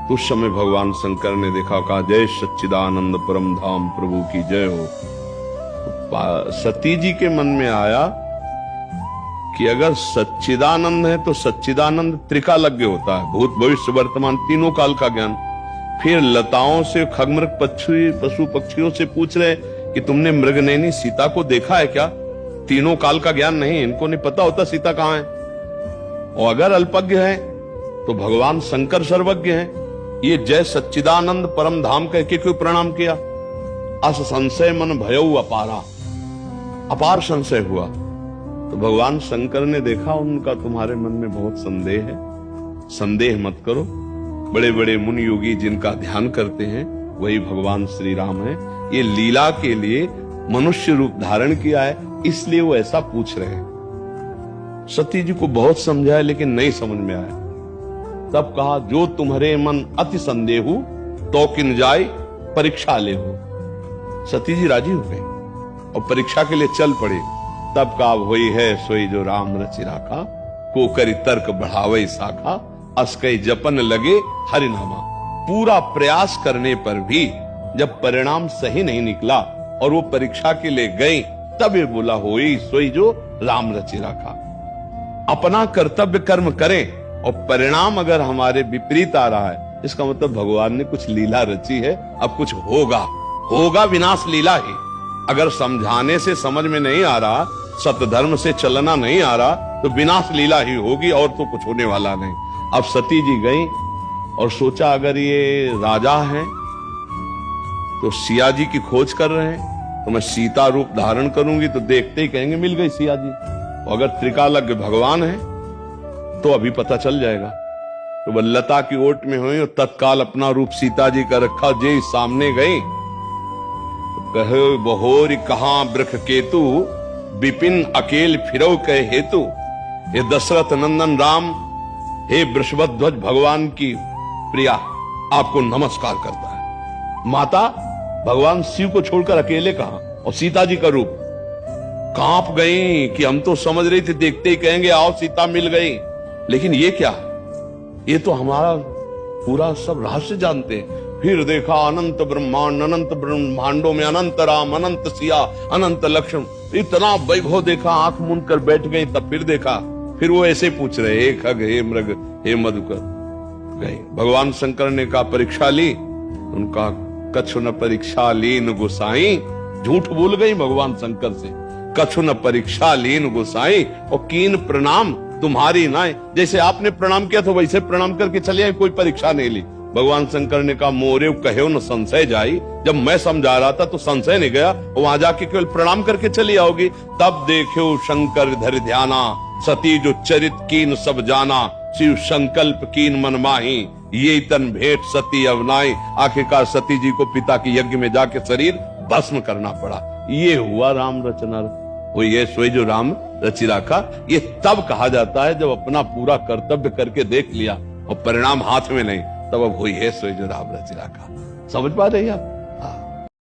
तो उस समय भगवान शंकर ने देखा, कहा जय सच्चिदानंद परम धाम प्रभु की जय हो। सती जी के मन में आया कि अगर सच्चिदानंद है तो सच्चिदानंद त्रिकालज्ञ होता है, भूत भविष्य वर्तमान तीनों काल का ज्ञान। फिर लताओं से, खगमृग पशु पक्षियों से पूछ रहे कि तुमने मृगनयनी सीता को देखा है क्या? तीनों काल का ज्ञान नहीं, इनको नहीं पता होता सीता कहां है। और अगर अल्पज्ञ है तो भगवान शंकर सर्वज्ञ हैं। ये जय सच्चिदानंद परम धाम कह के क्यों प्रणाम किया? अस संशय मन भयऊ अपारा, अपार संशय हुआ। तो भगवान शंकर ने देखा उनका तुम्हारे मन में बहुत संदेह है, संदेह मत करो। बड़े बड़े मुनि योगी जिनका ध्यान करते हैं वही भगवान श्री राम है। ये लीला के लिए मनुष्य रूप धारण किया है, इसलिए वो ऐसा पूछ रहे हैं। सती जी को बहुत समझाया लेकिन नहीं समझ में आया। तब कहा जो तुम्हारे मन अति संदेहु तो किन जाय परीक्षा ले हो। सती जी राजी हो गई और परीक्षा के लिए चल पड़े। तब कहा वही है सोई जो राम रचि राखा, को करी तर्क बढ़ावे शाखा, अस्कई जपन लगे हरिनामा। पूरा प्रयास करने पर भी जब परिणाम सही नहीं निकला और वो परीक्षा के लिए गई, तब ये बोला होई सोई जो राम रचि राखा। अपना कर्तव्य कर्म करें और परिणाम अगर हमारे विपरीत आ रहा है, इसका मतलब भगवान ने कुछ लीला रची है, अब कुछ होगा विनाश लीला ही। अगर समझाने से समझ में नहीं आ रहा, सतधर्म से चलना नहीं आ रहा, तो विनाश लीला ही होगी और तो कुछ होने वाला नहीं। अब सती जी गई और सोचा अगर ये राजा हैं तो सिया जी की खोज कर रहे हैं, तो मैं सीता रूप धारण करूंगी तो देखते ही कहेंगे मिल गई सिया जी। और अगर त्रिकालज्ञ भगवान है तो अभी पता चल जाएगा। तो वह लता की ओट में हुई और तत्काल अपना रूप सीता जी का रखा, जे सामने गई तो कहे बहोरी कहां वृख केतु, विपिन अकेल फिरौ कहे हेतु। हे दशरथ नंदन राम, हे वृषभध्वज भगवान की प्रिया, आपको नमस्कार करता है। माता भगवान शिव को छोड़कर अकेले कहां, और सीता जी का रूप। कांप गई कि हम तो समझ रही थी देखते ही कहेंगे आओ सीता मिल गई, लेकिन ये क्या? ये तो हमारा पूरा सब रहस्य जानते हैं। फिर देखा अनंत ब्रह्मांडों में अनंत राम, अनंत सिया, अनंत लक्ष्मण, इतना वैभव देखा, आंख मूंद कर बैठ गई। तब फिर देखा, फिर वो ऐसे पूछ रहे हे खग, हे मृग, हे मधुकर। गए भगवान शंकर ने कहा परीक्षा ली, उनका कछु न परीक्षा लीन गोसाई। झूठ बोल गई भगवान शंकर से, कछु न परीक्षा लीन गोसाई, और कीन प्रणाम तुम्हारी नाय। जैसे आपने प्रणाम किया तो वैसे प्रणाम करके चले आए, कोई परीक्षा नहीं ली। भगवान शंकर ने कहा मोरे कहो न संशय जाई। जब मैं समझा रहा था तो संशय नहीं गया, वहां जाके केवल प्रणाम करके चली आओगी। तब देखो शंकर धर ध्याना, सती जो चरित कीन सब जाना, शिव संकल्प कीन मन माही, ये तन भेंट सती अवनाई। आखिरकार सती जी को पिता के यज्ञ में जाके शरीर भस्म करना पड़ा। ये हुआ राम रचना, वो ये सोई जो राम रचि राखा। ये तब कहा जाता है जब अपना पूरा कर्तव्य करके देख लिया और परिणाम हाथ में नहीं, तब अब हुई है सोई जो राम रचि राखा। समझ पा रही हैं आप?